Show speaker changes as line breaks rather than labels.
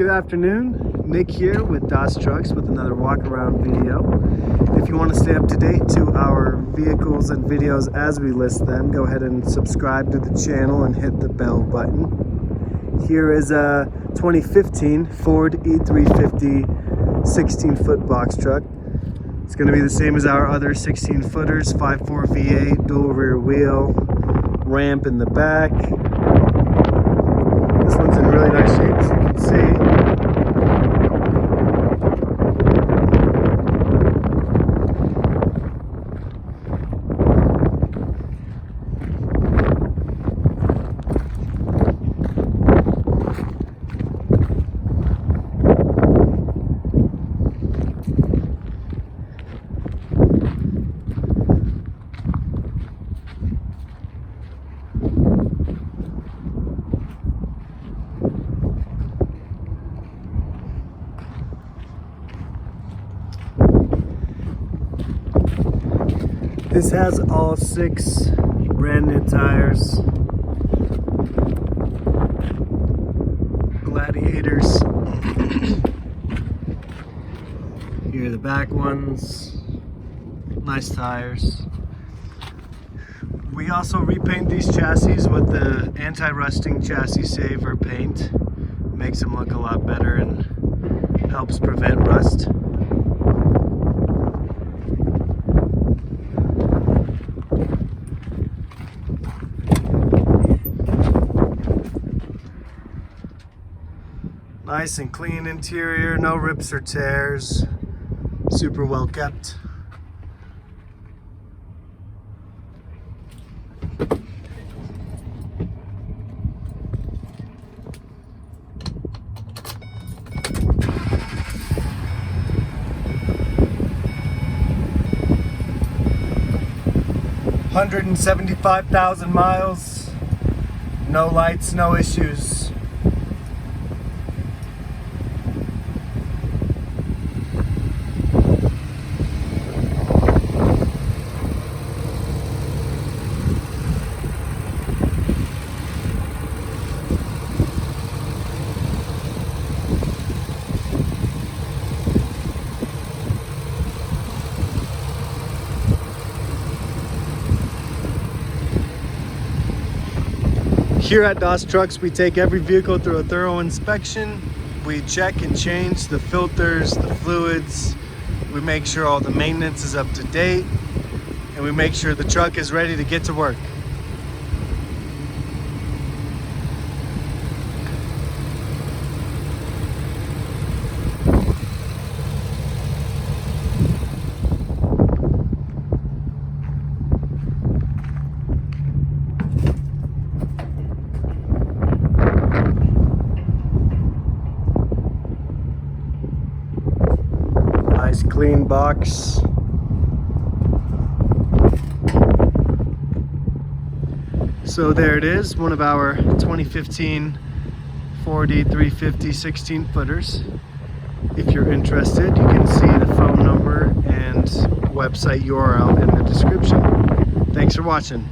Good afternoon, Nick here with DOS Trucks with another walk around video. If you want to stay up to date to our vehicles and videos as we list them, go ahead and subscribe to the channel and hit the bell button. Here is a 2015 Ford E350 16-foot box truck. It's going to be the same as our other 16 footers, 5.4 V8, dual rear wheel, ramp in the back. This one's in really nice shape, as you can see. This has all 6 brand new tires, Gladiators. Here are the back ones, nice tires. We also repaint these chassis with the anti-rusting chassis saver paint. Makes them look a lot better and helps prevent rust. Nice and clean interior, no rips or tears, super well kept. $175,000 miles, no lights, no issues. Here at DOS Trucks, we take every vehicle through a thorough inspection. We check and change the filters, the fluids. We make sure all the maintenance is up to date, and we make sure the truck is ready to get to work. Nice clean box. So there it is, one of our 2015 Ford E350 16 footers. If you're interested, you can see the phone number and website URL in the description. Thanks for watching.